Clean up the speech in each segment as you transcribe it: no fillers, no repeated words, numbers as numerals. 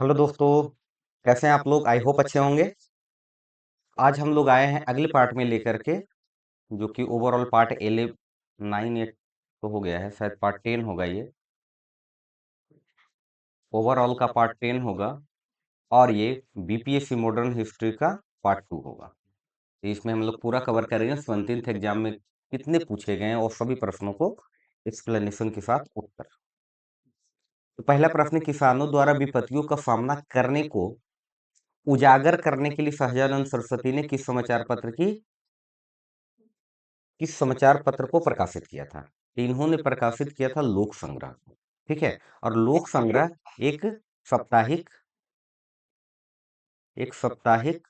Hello दोस्तों, कैसे हैं आप लोग? आई होप अच्छे होंगे। आज हम लोग आए हैं अगले पार्ट में लेकर के, जो कि ओवरऑल पार्ट 9 8 तो हो गया है, शायद पार्ट 10 होगा ये। ओवरऑल का पार्ट 10 होगा और ये बीपीएससी मॉडर्न हिस्ट्री का पार्ट 2 होगा। तो इसमें हम लोग पूरा कवर करेंगे 17th एग्जाम में कितने पूछे गए हैं और सभी प्रश्नों को एक्सप्लेनेशन के साथ उत्तर। तो पहला प्रश्न, किसानों द्वारा विपत्तियों का सामना करने को उजागर करने के लिए सहजानंद सरस्वती ने किस समाचार पत्र को प्रकाशित किया था? तो इन्होंने प्रकाशित किया था लोक संग्रह को। ठीक है। और लोक संग्रह एक साप्ताहिक एक साप्ताहिक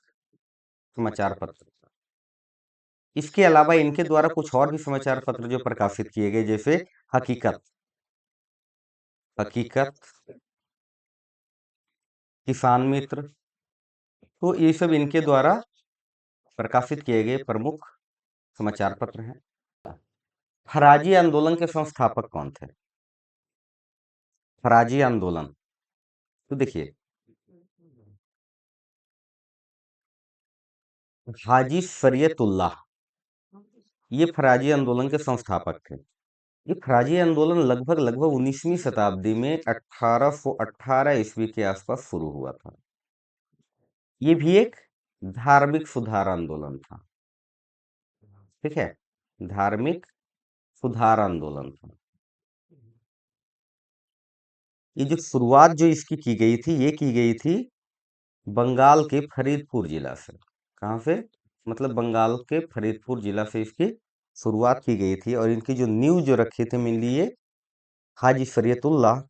समाचार पत्र था। इसके अलावा इनके द्वारा कुछ और भी समाचार पत्र जो प्रकाशित किए गए, जैसे हकीकत हकीकत किसान मित्र, तो ये सब इनके द्वारा प्रकाशित किए गए प्रमुख समाचार पत्र हैं। फराजी आंदोलन के संस्थापक कौन थे? फराजी आंदोलन, तो देखिए, हाजी शरीयतुल्लाह, ये फराजी आंदोलन के संस्थापक थे। ये फराजी आंदोलन लगभग लगभग 19वीं शताब्दी में 1818 ईस्वी के आसपास शुरू हुआ था। ये भी एक धार्मिक सुधार आंदोलन था। ठीक है, धार्मिक सुधार आंदोलन था। ये जो शुरुआत जो इसकी की गई थी, ये की गई थी बंगाल के फरीदपुर जिला से। कहाँ से? मतलब बंगाल के फरीदपुर जिला से इसकी शुरुआत की गई थी। और इनकी जो नींव जो रखी थी मेनली ये हाजी शरीयतुल्लाह।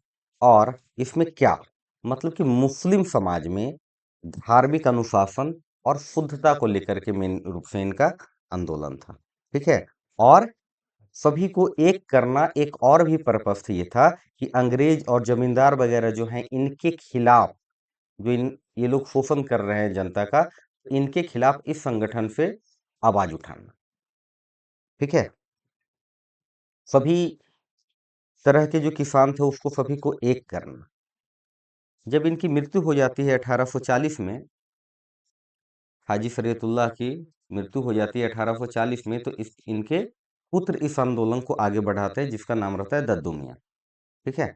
और इसमें क्या मतलब कि मुस्लिम समाज में धार्मिक अनुशासन और शुद्धता को लेकर के मेन रूप से इनका आंदोलन था। ठीक है। और सभी को एक करना, एक और भी पर्पस ये था कि अंग्रेज और जमींदार वगैरह जो हैं इनके खिलाफ, जो ये लोग शोषण कर रहे हैं जनता का, इनके खिलाफ इस संगठन से आवाज उठाना। ठीक है। सभी तरह के जो किसान थे उसको सभी को एक करना। जब इनकी मृत्यु हो जाती है 1840 में, हाजी शरीयतुल्लाह की मृत्यु हो जाती है 1840 में, तो इनके पुत्र इस आंदोलन को आगे बढ़ाते हैं, जिसका नाम रहता है दद्दू मियाँ। ठीक है।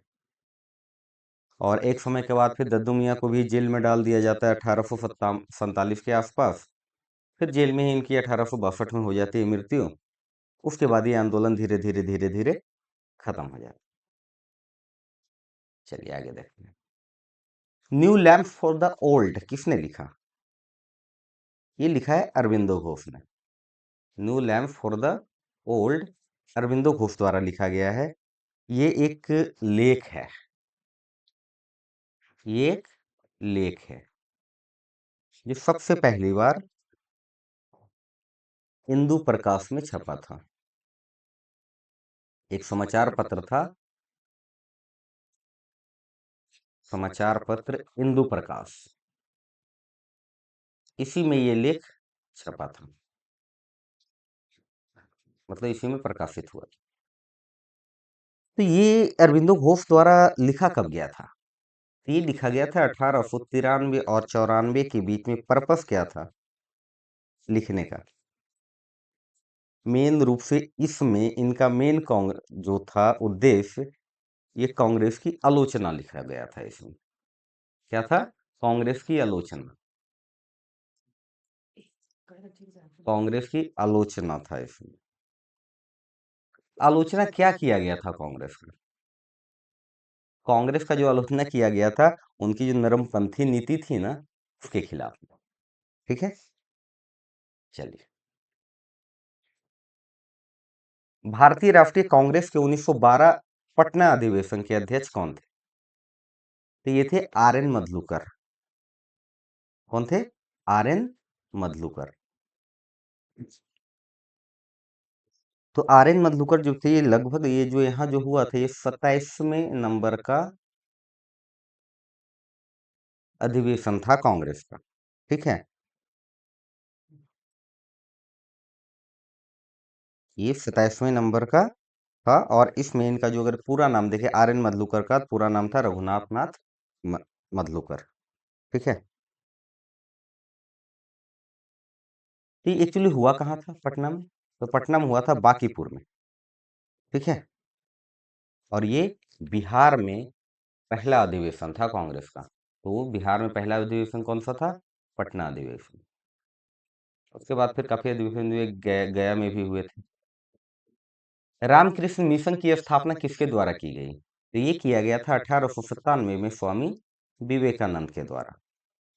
और एक समय के बाद फिर दद्दू मियाँ को भी जेल में डाल दिया जाता है 1847 के आसपास। फिर जेल में ही इनकी 1862 में हो जाती है मृत्यु। उसके बाद ये आंदोलन धीरे धीरे धीरे धीरे खत्म हो जाता है। चलिए आगे देखते हैं। New lamp for the old किसने लिखा? ये लिखा है अरविंदो घोष ने। New lamp for the old Aurobindo Ghosh द्वारा लिखा गया है। ये एक लेख है। ये एक लेख है जो सबसे पहली बार इंदु प्रकाश में छपा था। एक समाचार पत्र था, समाचार पत्र इंदु प्रकाश, इसी में ये लेख छपा था, मतलब इसी में प्रकाशित हुआ। तो ये अरविंदो घोष द्वारा लिखा कब गया था? तो ये लिखा गया था 1893 और 94 के बीच में। पर्पस क्या था लिखने का? मेन रूप से इसमें इनका मेन जो था उद्देश्य, ये कांग्रेस की आलोचना लिखा गया था इसमें। क्या था? कांग्रेस की आलोचना। कांग्रेस की आलोचना था इसमें। आलोचना क्या किया गया था कांग्रेस का? कांग्रेस का जो आलोचना किया गया था, उनकी जो नरमपंथी नीति थी ना, उसके खिलाफ। ठीक है। चलिए, भारतीय राष्ट्रीय कांग्रेस के 1912 पटना अधिवेशन के अध्यक्ष कौन थे? तो ये थे आर एन मधलूकर। कौन थे? R N Mudholkar. तो आर एन मधलूकर जो थे, ये लगभग ये जो यहाँ जो हुआ था, ये 27वें नंबर का अधिवेशन था कांग्रेस का। ठीक है। ये 27वें नंबर का था। और इसमें इनका जो अगर पूरा नाम देखे, आर एन मधलूकर का पूरा नाम था रघुनाथ नाथ मधलुकर। ठीक है। तो ये एक्चुअली हुआ कहाँ था पटना में? तो पटना में हुआ था बांकीपुर में। ठीक है। और ये बिहार में पहला अधिवेशन था कांग्रेस का। तो बिहार में पहला अधिवेशन कौन सा था? पटना अधिवेशन। उसके बाद फिर काफी अधिवेशन हुए, गया में भी हुए थे। रामकृष्ण मिशन की स्थापना किसके द्वारा की गई? तो ये किया गया था 1897 में स्वामी विवेकानंद के द्वारा,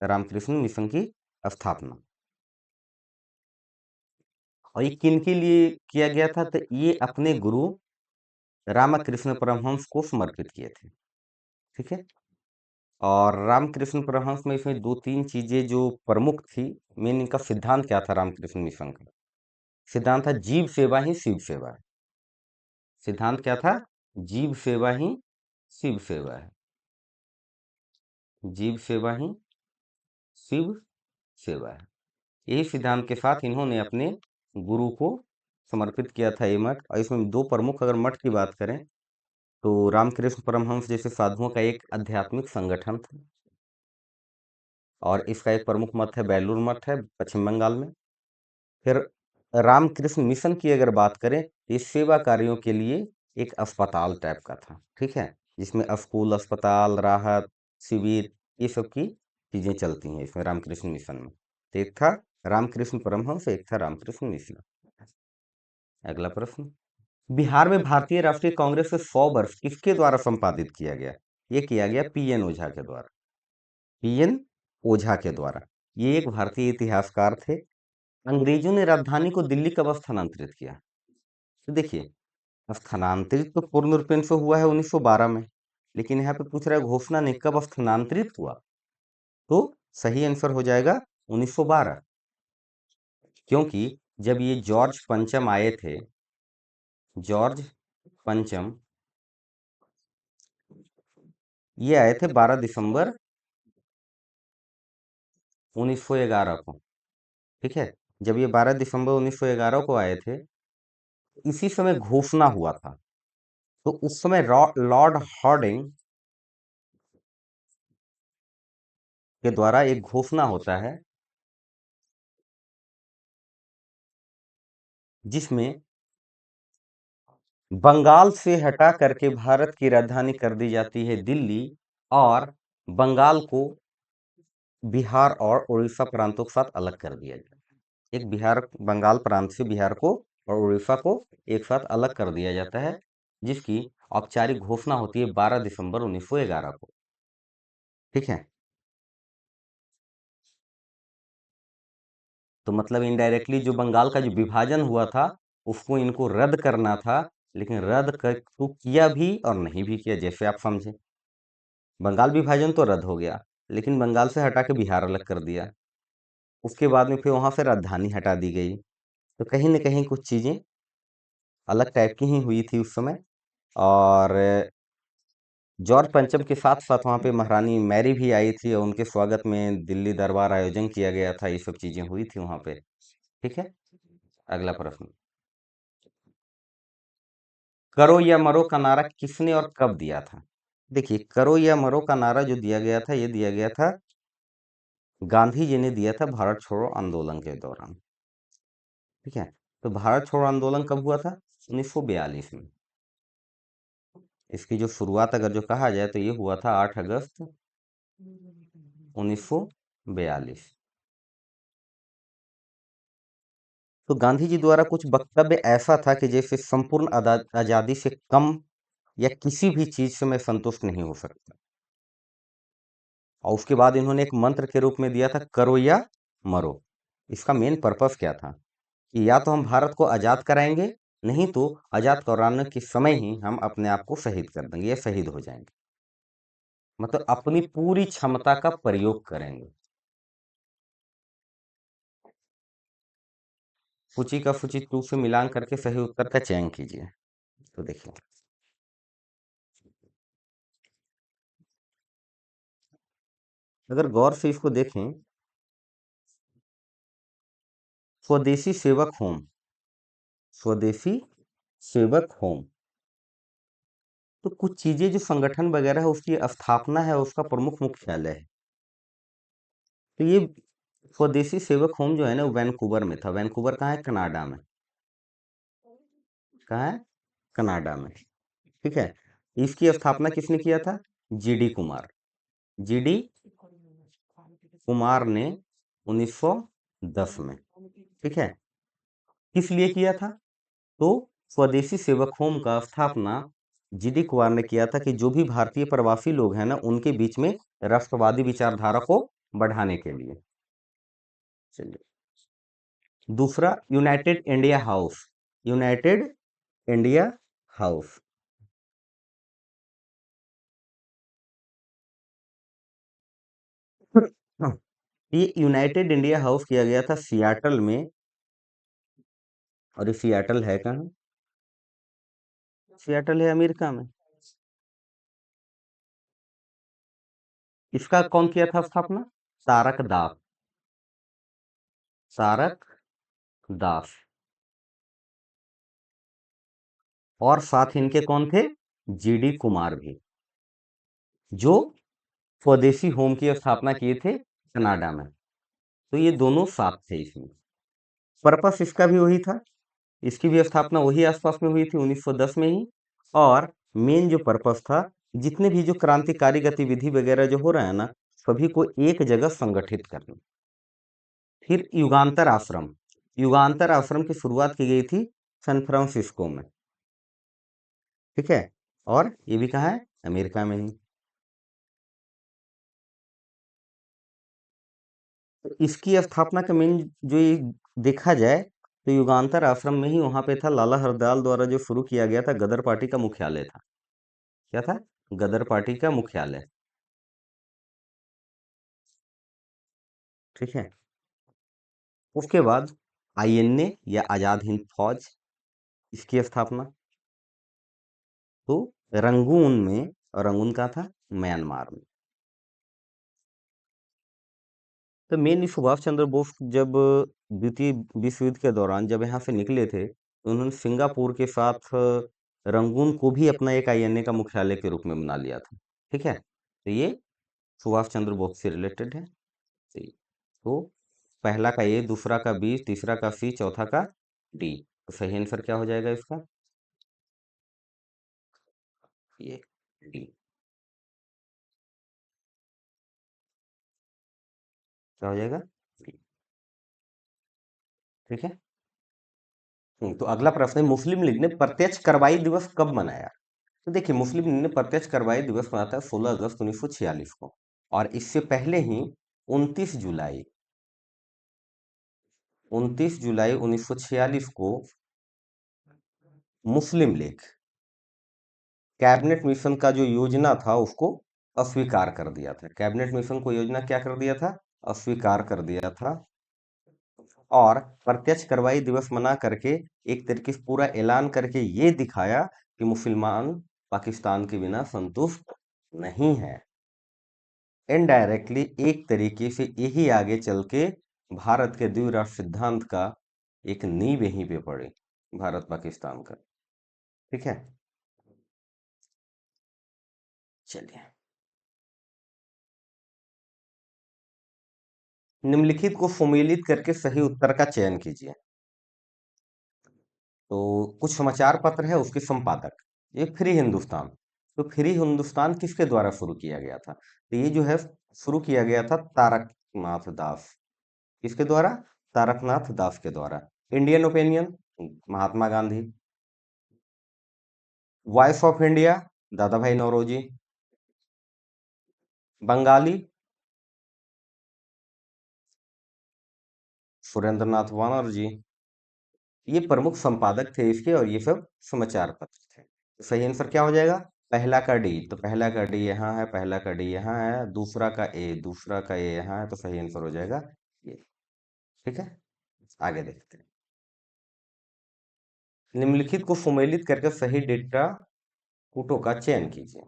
रामकृष्ण मिशन की स्थापना। और ये किन के लिए किया गया था? तो ये अपने गुरु रामकृष्ण परमहंस को समर्पित किए थे। ठीक है। और रामकृष्ण परमहंस में इसमें दो तीन चीजें जो प्रमुख थी। मेन इनका सिद्धांत क्या था रामकृष्ण मिशन का? सिद्धांत था जीव सेवा ही शिव सेवा है। सिद्धांत क्या था? जीव सेवा ही शिव सेवा है। जीव सेवा ही शिव सेवा है। यही सिद्धांत के साथ इन्होंने अपने गुरु को समर्पित किया था ये मठ। और इसमें दो प्रमुख अगर मठ की बात करें तो रामकृष्ण परमहंस जैसे साधुओं का एक आध्यात्मिक संगठन था। और इसका एक प्रमुख मठ है बेलूर मठ है पश्चिम बंगाल में। फिर रामकृष्ण मिशन की अगर बात करें तो इस सेवा कार्यों के लिए एक अस्पताल टाइप का था। ठीक है। जिसमें स्कूल, अस्पताल, राहत शिविर, ये सब की चीजें चलती हैं इसमें रामकृष्ण मिशन में। तो एक था रामकृष्ण परमहंस, एक था रामकृष्ण मिशन। अगला प्रश्न, बिहार में भारतीय राष्ट्रीय कांग्रेस के 100 वर्ष किसके द्वारा संपादित किया गया? ये किया गया पीएन ओझा के द्वारा। पीएन ओझा के द्वारा। ये एक भारतीय इतिहासकार थे। अंग्रेजों ने राजधानी को दिल्ली कब स्थानांतरित किया? तो देखिए, स्थानांतरित तो पूर्ण रूपेण से हुआ है 1912 में। लेकिन यहाँ पे पूछ रहा है घोषणा ने कब स्थानांतरित हुआ? तो सही आंसर हो जाएगा 1912। क्योंकि जब ये जॉर्ज पंचम आए थे, जॉर्ज पंचम, ये आए थे 12 दिसंबर 1911 को। ठीक है। जब ये 12 दिसंबर 1911 को आए थे, इसी समय घोषणा हुआ था। तो उस समय लॉर्ड हार्डिंग के द्वारा एक घोषणा होता है जिसमें बंगाल से हटा करके भारत की राजधानी कर दी जाती है दिल्ली, और बंगाल को बिहार और उड़ीसा प्रांतों के साथ अलग कर दिया जाता है। एक बिहार, बंगाल प्रांत से बिहार को और उड़ीसा को एक साथ अलग कर दिया जाता है, जिसकी औपचारिक घोषणा होती है 12 दिसंबर 1911 को। ठीक है। तो मतलब इनडायरेक्टली जो बंगाल का जो विभाजन हुआ था उसको इनको रद्द करना था। लेकिन रद्द कर तो किया भी और नहीं भी किया, जैसे आप समझे। बंगाल विभाजन तो रद्द हो गया, लेकिन बंगाल से हटा के बिहार अलग कर दिया। उसके बाद में फिर वहां से राजधानी हटा दी गई। तो कहीं ना कहीं कुछ चीजें अलग टाइप की ही हुई थी उस समय। और जॉर्ज पंचम के साथ साथ वहां पे महारानी मैरी भी आई थी और उनके स्वागत में दिल्ली दरबार आयोजन किया गया था। ये सब चीजें हुई थी वहां पे। ठीक है। अगला प्रश्न, करो या मरो का नारा किसने और कब दिया था? देखिए, करो या मरो का नारा जो दिया गया था, ये दिया गया था गांधी जी ने दिया था भारत छोड़ो आंदोलन के दौरान। ठीक है। तो भारत छोड़ो आंदोलन कब हुआ था? 1942 में। इसकी जो शुरुआत अगर जो कहा जाए तो ये हुआ था 8 अगस्त 1942। तो गांधी जी द्वारा कुछ वक्तव्य ऐसा था कि जैसे संपूर्ण आजादी से कम या किसी भी चीज से मैं संतुष्ट नहीं हो सकता। और उसके बाद इन्होंने एक मंत्र के रूप में दिया था करो या मरो। इसका मेन पर्पस क्या था कि या तो हम भारत को आजाद कराएंगे, नहीं तो आजाद कराने के समय ही हम अपने आप को शहीद कर देंगे या शहीद हो जाएंगे। मतलब अपनी पूरी क्षमता का प्रयोग करेंगे। फुची का फुची टू से मिलान करके सही उत्तर का चयन कीजिए। तो देखिए, अगर गौर से इसको देखें, स्वदेशी सेवक होम, स्वदेशी सेवक होम, तो कुछ चीजें जो संगठन वगैरह है उसकी स्थापना है, उसका प्रमुख मुख्यालय है। तो ये स्वदेशी सेवक होम जो है ना वो वैंकूवर में था। वैंकूवर कहाँ है? कनाडा में। कहाँ है? कनाडा में। ठीक है। इसकी स्थापना किसने किया था? जीडी कुमार। जीडी कुमार ने 1910 में। ठीक है। किस लिए किया था? तो स्वदेशी सेवक होम का स्थापना जीडी कुमार ने किया था कि जो भी भारतीय प्रवासी लोग हैं ना उनके बीच में राष्ट्रवादी विचारधारा को बढ़ाने के लिए। चलिए, दूसरा United India house. United India house. ये यूनाइटेड इंडिया हाउस किया गया था सियाटल में। और ये सियाटल है कहाँ? सियाटल है अमेरिका में। इसका कौन किया था स्थापना? तारक दास। तारक दास। और साथ इनके कौन थे? जीडी कुमार भी, जो स्वदेशी होम की स्थापना किए थे कनाडा में। तो ये दोनों साथ थे इसमें। पर्पस इसका भी वही था। इसकी भी स्थापना वही आसपास में हुई थी 1910 में ही। और मेन जो पर्पस था, जितने भी जो क्रांतिकारी गतिविधि वगैरह जो हो रहा है ना, सभी को एक जगह संगठित करना। फिर युगांतर आश्रम। युगांतर आश्रम की शुरुआत की गई थी सैन फ्रांसिस्को में। ठीक है। और ये भी कहाँ है? अमेरिका में ही। तो इसकी स्थापना का मेन जो ये देखा जाए तो युगांतर आश्रम में ही वहां पे था। लाला हरदयाल द्वारा जो शुरू किया गया था, गदर पार्टी का मुख्यालय था। क्या था? गदर पार्टी का मुख्यालय। ठीक है। उसके बाद आईएनए या आजाद हिंद फौज, इसकी स्थापना तो रंगून में। और रंगून का था म्यांमार में। तो मेन सुभाष चंद्र बोस जब द्वितीय विश्व युद्ध के दौरान जब यहाँ से निकले थे तो उन्होंने सिंगापुर के साथ रंगून को भी अपना एक आईएनए का मुख्यालय के रूप में बना लिया था। ठीक है। तो ये सुभाष चंद्र बोस से रिलेटेड है। तो पहला का ए, दूसरा का बी, तीसरा का सी, चौथा का डी। तो सही आंसर क्या हो जाएगा इसका? ये डी। क्या हो जाएगा? डी। ठीक है। तो अगला प्रश्न है, मुस्लिम लीग ने प्रत्यक्ष कार्रवाई दिवस कब मनाया? तो देखिए, मुस्लिम लीग ने प्रत्यक्ष कार्रवाई दिवस मनाता है 16 अगस्त 1946 को। और इससे पहले ही 29 जुलाई 1946 को मुस्लिम लीग कैबिनेट मिशन का जो योजना था उसको अस्वीकार कर दिया था। कैबिनेट मिशन को योजना क्या कर दिया था? अस्वीकार कर दिया था। और प्रत्यक्ष कार्रवाई दिवस मना करके एक तरीके से पूरा ऐलान करके ये दिखाया कि मुसलमान पाकिस्तान के बिना संतुष्ट नहीं है। इनडायरेक्टली एक तरीके से यही आगे चल के भारत के द्विराष्ट्र सिद्धांत का एक नींव यहीं पे पड़े, भारत पाकिस्तान का। ठीक है। चलिए, निम्नलिखित को सुमेलित करके सही उत्तर का चयन कीजिए। तो कुछ समाचार पत्र है, उसके संपादक। ये फ्री हिंदुस्तान। तो फ्री हिंदुस्तान किसके द्वारा शुरू किया गया था? तो ये जो है शुरू किया गया था तारकनाथ दास। किसके द्वारा? तारकनाथ दास के द्वारा। Indian opinion, Mahatma Gandhi. Voice of India, दादा भाई नौरोजी। बंगाली, सुरेंद्र नाथ बनर्जी। ये प्रमुख संपादक थे इसके, और ये सब समाचार पत्र थे। तो सही आंसर क्या हो जाएगा? पहला का डी। तो पहला का डी यहाँ है, पहला का डी यहाँ है, दूसरा का ए, दूसरा का ए यहाँ है। तो सही आंसर हो जाएगा ये। ठीक है। आगे देखते हैं। निम्नलिखित को सुमेलित करके सही डेटा कूटों का चयन कीजिए।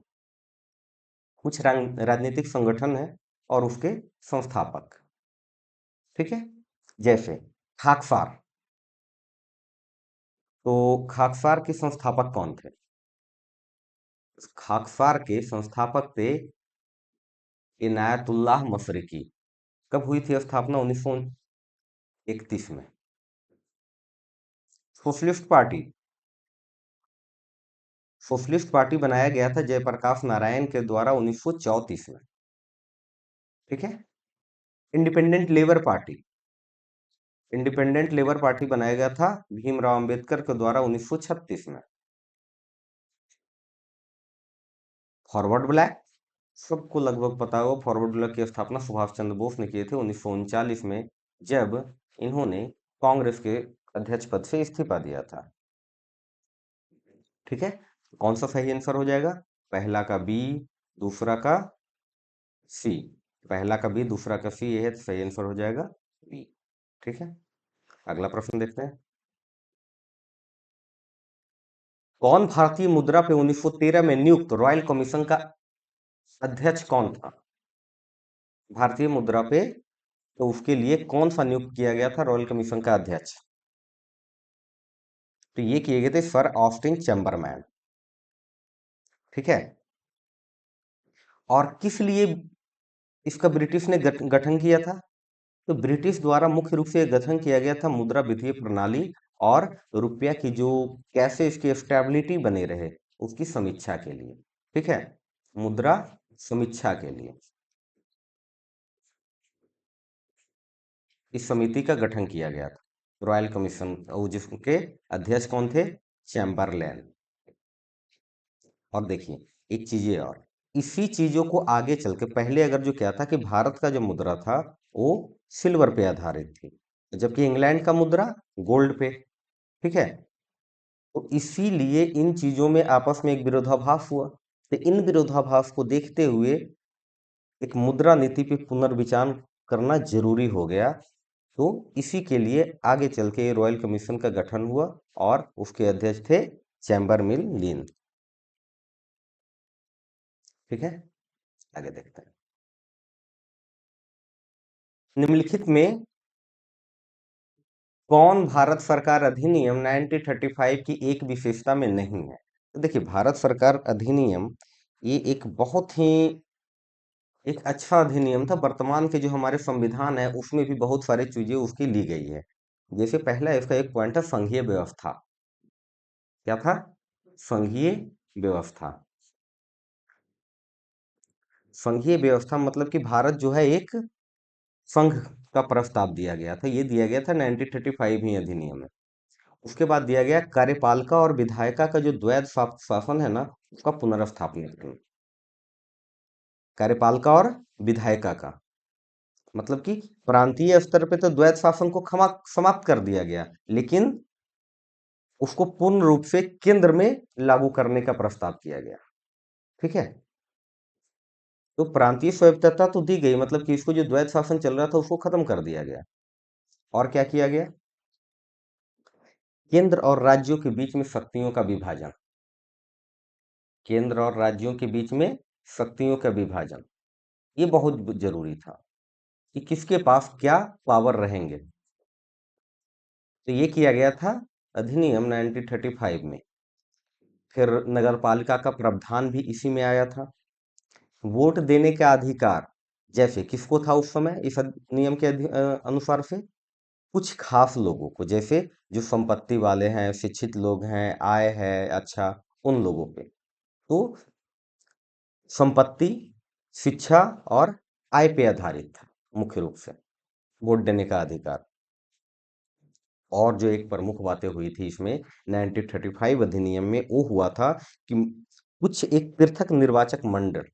कुछ राजनीतिक संगठन है और उसके संस्थापक। ठीक है। जैसे खाकसार। तो खाकसार के संस्थापक कौन थे? खाकसार के संस्थापक थे इनायतुल्लाह मशरिकी। कब हुई थी स्थापना? 1931 में। सोशलिस्ट पार्टी, सोशलिस्ट पार्टी बनाया गया था जयप्रकाश नारायण के द्वारा 1934 में। ठीक है। Independent labour party, independent labour party बनाया गया था भीमराव अंबेडकर के द्वारा 1936 में। फॉरवर्ड ब्लैक, सबको लगभग पता होगा, फॉरवर्ड ब्लॉक की स्थापना सुभाष चंद्र बोस ने किए थे 1939 में, जब इन्होंने कांग्रेस के अध्यक्ष पद से इस्तीफा दिया था। ठीक है। कौन सा सही आंसर हो जाएगा? पहला का बी, दूसरा का सी। पहला का बी, दूसरा का सी, ये है तो सही आंसर हो जाएगा बी। ठीक है। अगला प्रश्न देखते हैं। कौन भारतीय मुद्रा पे 1913 में नियुक्त रॉयल कमीशन का अध्यक्ष कौन था? भारतीय मुद्रा पे तो उसके लिए कौन सा नियुक्त किया गया था रॉयल कमीशन का अध्यक्ष? तो ये किए गए थे सर ऑस्टिन चैम्बरमैन। ठीक है। और किस लिए इसका ब्रिटिश ने गठन किया था? तो ब्रिटिश द्वारा मुख्य रूप से गठन किया गया था मुद्रा वित्तीय प्रणाली और रुपया की जो कैसे इसकी स्टेबिलिटी बने रहे उसकी समीक्षा के लिए। ठीक है। मुद्रा समीक्षा के लिए इस समिति का गठन किया गया था, रॉयल कमीशन, और जिसके अध्यक्ष कौन थे? चैम्बरलैन। और देखिए एक चीज ये और, इसी चीजों को आगे चल के पहले अगर जो क्या था कि भारत का जो मुद्रा था वो सिल्वर पे आधारित थी, जबकि इंग्लैंड का मुद्रा गोल्ड पे। ठीक है। तो इसीलिए इन चीजों में आपस में एक विरोधाभास हुआ, तो इन विरोधाभास को देखते हुए एक मुद्रा नीति पे पुनर्विचार करना जरूरी हो गया। तो इसी के लिए आगे चल के रॉयल कमीशन का गठन हुआ और उसके अध्यक्ष थे चैम्बरमिल लीन। ठीक है। आगे देखते हैं। निम्नलिखित में कौन भारत सरकार अधिनियम 1935 की एक विशेषता में नहीं है? तो देखिए भारत सरकार अधिनियम ये एक बहुत ही एक अच्छा अधिनियम था। वर्तमान के जो हमारे संविधान है उसमें भी बहुत सारी चीजें उसकी ली गई है। जैसे पहला इसका एक पॉइंट है संघीय व्यवस्था। क्या था? संघीय व्यवस्था। संघीय व्यवस्था मतलब कि भारत जो है एक संघ का प्रस्ताव दिया गया था, ये दिया गया था 1935 ही अधिनियम में। उसके बाद दिया गया कार्यपालिका और विधायिका का जो द्वैध शासन है ना उसका पुनर्स्थापन करना। कार्यपालिका और विधायिका का मतलब कि प्रांतीय स्तर पे तो द्वैध शासन को क्षमा समाप्त कर दिया गया, लेकिन उसको पूर्ण रूप से केंद्र में लागू करने का प्रस्ताव किया गया। ठीक है। तो प्रांतीय स्वायत्तता तो दी गई, मतलब कि इसको जो द्वैध शासन चल रहा था उसको खत्म कर दिया गया। और क्या किया गया? केंद्र और राज्यों के बीच में शक्तियों का विभाजन। केंद्र और राज्यों के बीच में शक्तियों का विभाजन ये बहुत जरूरी था कि किसके पास क्या पावर रहेंगे। तो ये किया गया था अधिनियम 1935 में। फिर नगरपालिका का प्रावधान भी इसी में आया था। वोट देने का अधिकार जैसे किसको था उस समय इस नियम के अनुसार से? कुछ खास लोगों को, जैसे जो संपत्ति वाले हैं, शिक्षित लोग हैं, आय है अच्छा, उन लोगों पे। तो संपत्ति, शिक्षा और आय पे आधारित था मुख्य रूप से वोट देने का अधिकार। और जो एक प्रमुख बातें हुई थी इसमें 1935 अधिनियम में वो हुआ था कि कुछ एक पृथक निर्वाचक मंडल,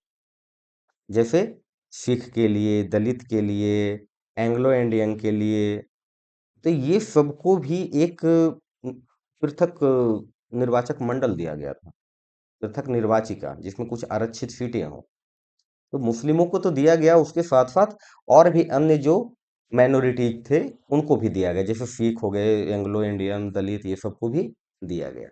जैसे सिख के लिए, दलित के लिए, एंग्लो इंडियन के लिए, तो ये सबको भी एक पृथक निर्वाचक मंडल दिया गया था, पृथक निर्वाचिका जिसमें कुछ आरक्षित सीटें हों। तो मुस्लिमों को तो दिया गया, उसके साथ साथ और भी अन्य जो माइनॉरिटीज थे उनको भी दिया गया, जैसे सिख हो गए, एंग्लो इंडियन, दलित, ये सबको भी दिया गया।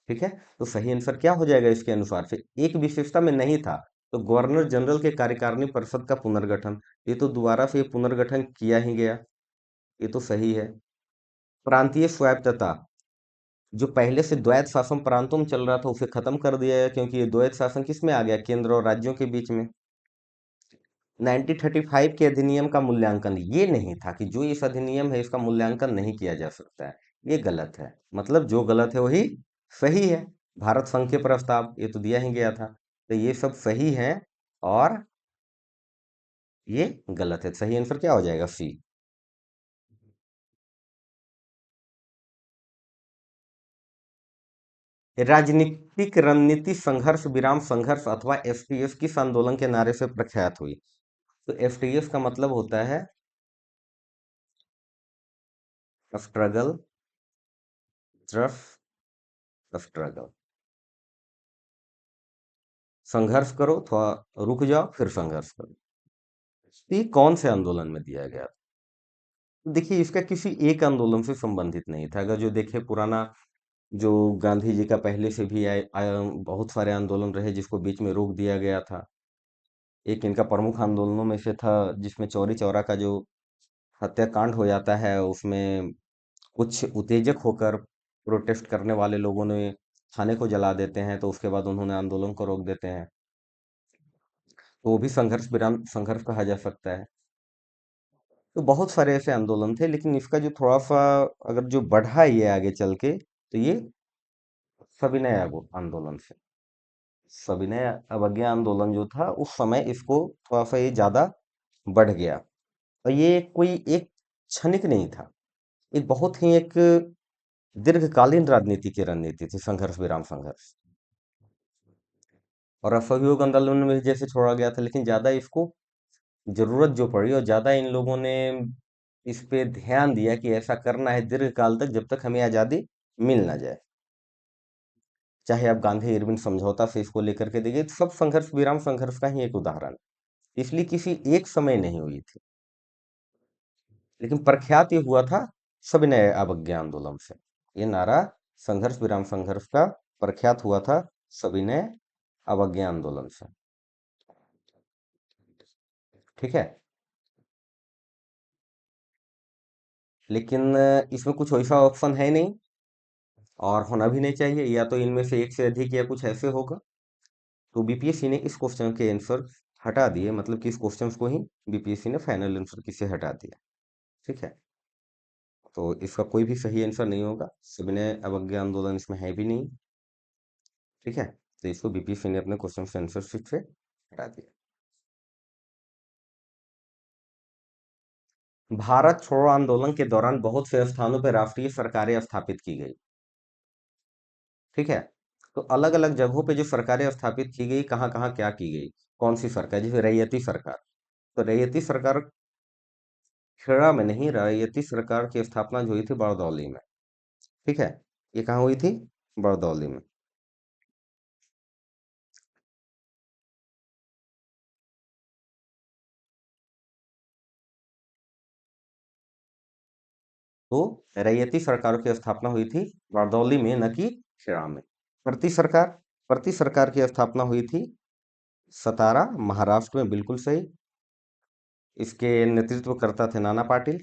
ठीक है। तो सही आंसर क्या हो जाएगा इसके अनुसार से? एक विशेषता में नहीं था तो गवर्नर जनरल के कार्यकारिणी परिषद का पुनर्गठन, ये तो दोबारा से पुनर्गठन किया ही गया, ये तो सही है। प्रांतीय स्वायत्तता जो पहले से द्वैत शासन प्रांतों में चल रहा था उसे खत्म कर दिया गया, क्योंकि ये द्वैत शासन किस में आ गया, केंद्र और राज्यों के बीच में। 1935 के अधिनियम का मूल्यांकन ये नहीं था कि जो इस अधिनियम है इसका मूल्यांकन नहीं किया जा सकता है, ये गलत है। मतलब जो गलत है वही सही है। भारत संघ के प्रस्ताव ये तो दिया ही गया था, तो ये सब सही है और ये गलत है। सही आंसर क्या हो जाएगा, सी। राजनीतिक रणनीति संघर्ष विराम संघर्ष अथवा एसटीएफ किस आंदोलन के नारे से प्रख्यात हुई? तो एसटीएफ का मतलब होता है स्ट्रगल ट्रस्ट स्ट्रगल। संघर्ष करो, थोड़ा रुक जाओ, फिर संघर्ष करो। ये कौन से आंदोलन में दिया गया? देखिए, इसका किसी एक आंदोलन से संबंधित नहीं था। अगर जो देखे पुराना, जो गांधी जी का पहले से भी बहुत सारे आंदोलन रहे जिसको बीच में रोक दिया गया था। एक इनका प्रमुख आंदोलनों में से था जिसमें चौरी चौरा का जो हत्याकांड हो जाता है, उसमें कुछ उत्तेजक होकर प्रोटेस्ट करने वाले लोगों ने थाने को जला देते हैं, तो उसके बाद उन्होंने आंदोलन को रोक देते हैं, तो वो भी संघर्ष विराम संघर्ष कहा जा सकता है। तो बहुत सारे ऐसे आंदोलन थे, लेकिन इसका जो थोड़ा सा अगर जो बढ़ा ये आगे चल के, तो ये सविनय आंदोलन से। सविनय अवज्ञा आंदोलन जो था उस समय इसको थोड़ा सा ये ज्यादा बढ़ गया। और ये कोई एक क्षणिक नहीं था, एक बहुत ही एक दीर्घकालीन राजनीति की रणनीति थी संघर्ष विराम संघर्ष। और असहयोग आंदोलन में जैसे छोड़ा गया था, लेकिन ज्यादा इसको जरूरत जो पड़ी और ज्यादा इन लोगों ने इस पे ध्यान दिया कि ऐसा करना है दीर्घकाल तक, जब तक हमें आजादी मिल ना जाए। चाहे आप गांधी इरविन समझौता से इसको लेकर के देखिए, सब संघर्ष विराम संघर्ष का ही एक उदाहरण है। इसलिए किसी एक समय नहीं हुई थी, लेकिन प्रख्यात ये हुआ था सविनय अवज्ञा आंदोलन से। ये नारा संघर्ष विराम संघर्ष का प्रख्यात हुआ था सविनय अवज्ञा आंदोलन से। ठीक है। लेकिन इसमें कुछ वैसा ऑप्शन है नहीं और होना भी नहीं चाहिए, या तो इनमें से एक से अधिक या कुछ ऐसे होगा। तो बीपीएससी ने इस क्वेश्चन के आंसर हटा दिए, मतलब कि इस क्वेश्चन को ही बीपीएससी ने फाइनल आंसर की से हटा दिया। ठीक है। तो इसका कोई भी सही आंसर नहीं होगा, सविनय अवज्ञा आंदोलन इसमें है भी नहीं। ठीक है। तो इसको बीपीएससी ने अपने क्वेश्चन के आंसर शीट से हटा दिया। भारत छोड़ो आंदोलन के दौरान बहुत से स्थानों पर राष्ट्रीय सरकारें स्थापित की गई। ठीक है। तो अलग अलग जगहों पे जो सरकारें स्थापित की गई, कहाँ कहाँ क्या की गई, कौन सी सरकार, जैसे रैयती सरकार। तो रैयती सरकार खेड़ा में नहीं, रैयती सरकार की स्थापना जो हुई थी बड़दौली में। ठीक है। ये कहाँ हुई थी, बड़दौली में। तो रैयती सरकारों की स्थापना हुई थी बड़दौली में, न कि खेड़ा में। प्रति सरकार, प्रति सरकार की स्थापना हुई थी सतारा महाराष्ट्र में, बिल्कुल सही। इसके नेतृत्व करता थे नाना पाटिल।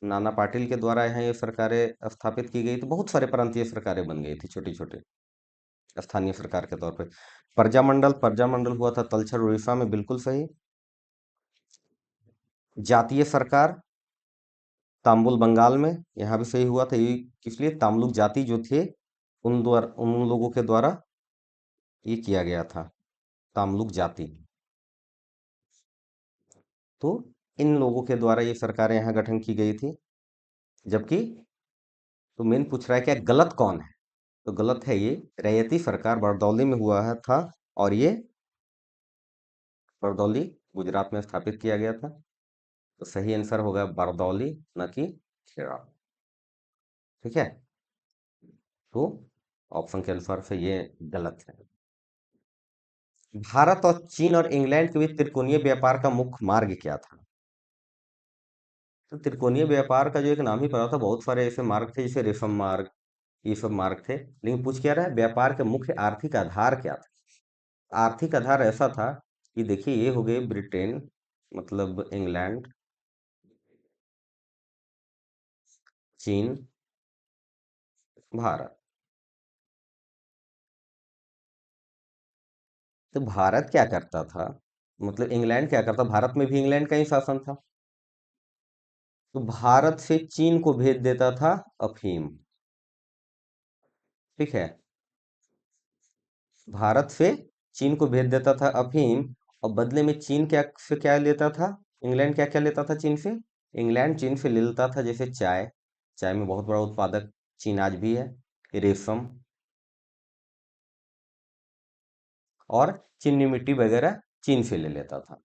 नाना पाटिल के द्वारा यहाँ ये सरकारें स्थापित की गई, तो बहुत सारे प्रांतीय सरकारें बन गई थी छोटी छोटी स्थानीय सरकार के तौर पे। प्रजामंडल, प्रजामंडल हुआ था तलछर उड़ीसा में, बिल्कुल सही। जातीय सरकार तांबुल बंगाल में, यहाँ भी सही हुआ था। ये किस लिए, तामलुक जाति जो थे उन लोगों के द्वारा ये किया गया था, तामलुक जाति। तो इन लोगों के द्वारा ये सरकारें यहाँ गठन की गई थी। जबकि तो मेन पूछ रहा है क्या गलत कौन है, तो गलत है ये रैयती सरकार बरदौली में हुआ है था, और ये बरदौली गुजरात में स्थापित किया गया था। तो सही आंसर होगा बरदौली, न कि खेड़ा। ठीक है। तो ऑप्शन के अनुसार से ये गलत है। भारत और चीन और इंग्लैंड के बीच त्रिकोणीय व्यापार का मुख्य मार्ग क्या था? तो त्रिकोणीय व्यापार का जो एक नाम ही पड़ा था, बहुत सारे ऐसे मार्ग थे जैसे रेशम मार्ग, ये सब मार्ग थे, लेकिन पूछ क्या रहा है, व्यापार के मुख्य आर्थिक आधार क्या था? आर्थिक आधार ऐसा था कि देखिए, ये हो गए ब्रिटेन, मतलब इंग्लैंड, चीन, भारत। तो भारत क्या करता था, मतलब इंग्लैंड क्या करता, भारत में भी इंग्लैंड का ही शासन था। तो भारत से चीन को भेज देता था अफीम। ठीक है, भारत से चीन को भेज देता था अफीम। और बदले में चीन क्या से क्या लेता था, इंग्लैंड क्या क्या लेता था चीन से। इंग्लैंड चीन से ले लेता था जैसे चाय, चाय में बहुत बड़ा उत्पादक चीन आज भी है। रेशम और चीनी मिट्टी वगैरह चीन से ले लेता था।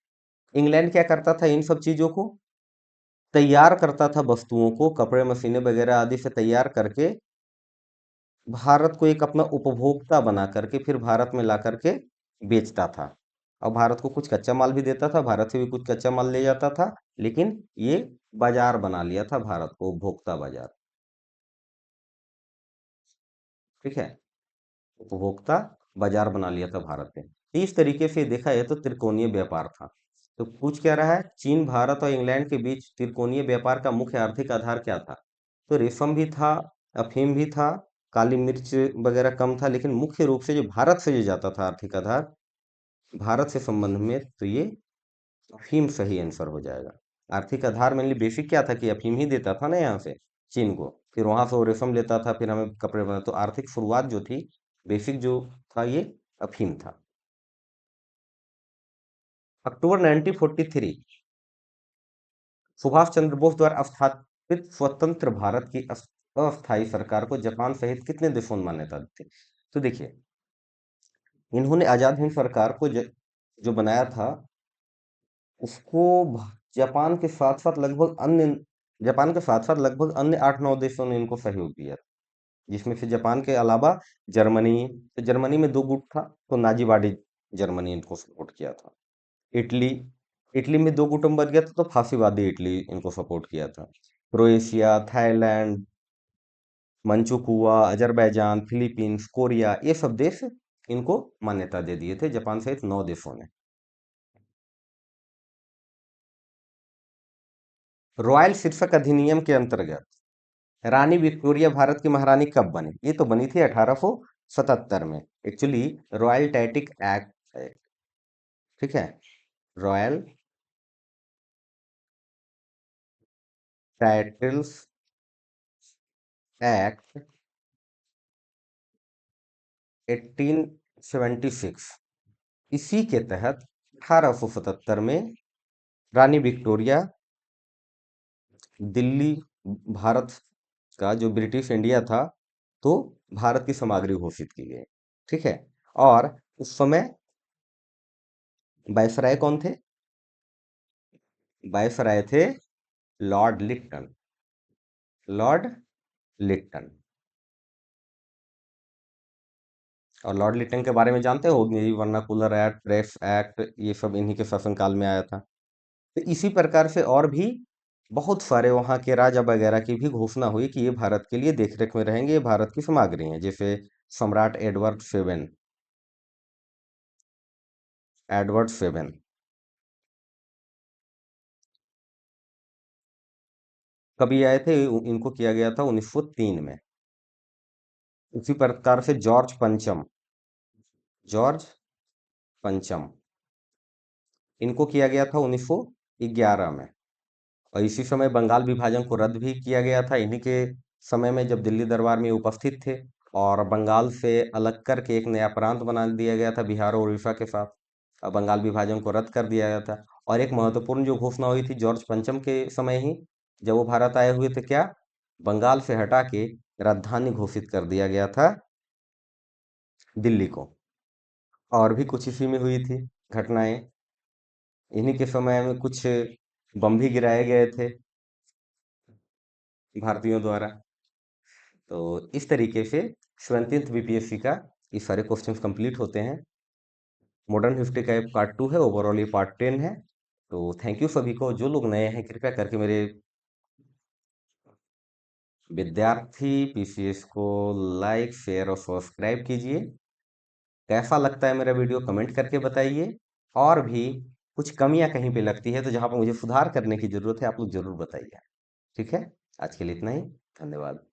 इंग्लैंड क्या करता था, इन सब चीजों को तैयार करता था, वस्तुओं को कपड़े मशीनें वगैरह आदि से तैयार करके भारत को एक अपना उपभोक्ता बना करके फिर भारत में ला करके बेचता था। और भारत को कुछ कच्चा माल भी देता था, भारत से भी कुछ कच्चा माल ले जाता था। लेकिन ये बाजार बना लिया था भारत को, उपभोक्ता बाजार। ठीक है, उपभोक्ता बाजार बना लिया था भारत ने। तो इस तरीके से देखा जाए तो त्रिकोणीय व्यापार था। तो पूछ क्या रहा है, चीन भारत और इंग्लैंड के बीच त्रिकोणीय व्यापार का मुख्य आर्थिक आधार क्या था। तो रेशम भी था, अफीम भी था, काली मिर्च वगैरह कम था, लेकिन मुख्य रूप से जो भारत से जो जाता था आर्थिक आधार, भारत से संबंध में, तो ये अफीम सही आंसर हो जाएगा। आर्थिक आधार मेनली बेसिक क्या था कि अफीम ही देता था ना यहाँ से चीन को, फिर वहां से वो रेशम लेता था, फिर हमें कपड़े बना। तो आर्थिक शुरुआत जो थी, बेसिक जो था, ये अफीम था। अक्टूबर 1943 सुभाष चंद्र बोस द्वारा स्थापित स्वतंत्र भारत की अस्थायी सरकार को जापान सहित कितने देशों ने मान्यता दी थी। तो देखिए, इन्होंने आजाद हिंद सरकार को जो बनाया था, उसको जापान के साथ साथ लगभग अन्य, जापान के साथ साथ लगभग अन्य 8-9 देशों ने इनको सहयोग दिया, जिसमें से जापान के अलावा जर्मनी। तो जर्मनी में दो गुट था, तो नाजीवादी जर्मनी इनको सपोर्ट किया था। इटली, इटली में दो गुटों में बच गया था, तो फांसीवादी इटली इनको सपोर्ट किया था। Croatia, Thailand, Manchukuo, Azerbaijan, Philippines, Korea, ये सब देश इनको मान्यता दे दिए थे, जापान सहित 9 देशों ने। रॉयल शीर्षक अधिनियम के अंतर्गत रानी विक्टोरिया भारत की महारानी कब बनी। ये तो बनी थी 1877 में। एक्चुअली रॉयल टैटिक एक्ट है। ठीक है, रॉयल टाइटल्स एक्ट 1876, इसी के तहत 1877 में रानी विक्टोरिया दिल्ली, भारत का जो ब्रिटिश इंडिया था, तो भारत की सामग्री घोषित की गई। ठीक है, और उस समय वायसराय कौन थे, वायसराय थे लॉर्ड लिट्टन, लॉर्ड लिट्टन। और लॉर्ड लिट्टन के बारे में जानते होंगे, ये वर्नाकुलर एक्ट, प्रेस एक्ट, ये सब इन्हीं के शासनकाल में आया था। तो इसी प्रकार से और भी बहुत सारे वहाँ के राजा वगैरह की भी घोषणा हुई कि ये भारत के लिए देखरेख में रहेंगे, ये भारत की सामग्री हैं, जैसे सम्राट एडवर्ड 7, एडवर्ड 7। कभी आए थे, इनको किया गया था 1903 में। उसी प्रकार से जॉर्ज पंचम, इनको किया गया था 1911 में। और इसी समय बंगाल विभाजन को रद्द भी किया गया था, इन्हीं के समय में, जब दिल्ली दरबार में उपस्थित थे। और बंगाल से अलग करके एक नया प्रांत बना दिया गया था बिहार और उड़ीसा के साथ। और बंगाल विभाजन को रद्द कर दिया गया था। और एक महत्वपूर्ण जो घोषणा हुई थी जॉर्ज पंचम के समय ही, जब वो भारत आए हुए थे, क्या, बंगाल से हटा के राजधानी घोषित कर दिया गया था दिल्ली को। और भी कुछ इसी में हुई थी घटनाएं। इन्हीं के समय में कुछ बम भी गिराए गए थे भारतीयों द्वारा। तो इस तरीके से 17th बीपीएससी का ये सारे क्वेश्चंस कंप्लीट होते हैं। मॉडर्न हिस्ट्री का एक पार्ट 2 है, ओवरऑल ये पार्ट 10 है। तो थैंक यू सभी को, जो लोग नए हैं कृपया करके मेरे विद्यार्थी पीसीएस को लाइक, शेयर और सब्सक्राइब कीजिए। कैसा लगता है मेरा वीडियो कमेंट करके बताइए। और भी कुछ कमियां कहीं पे लगती है, तो जहां पर मुझे सुधार करने की जरूरत है, आप लोग जरूर बताइए। ठीक है, आज के लिए इतना ही। धन्यवाद।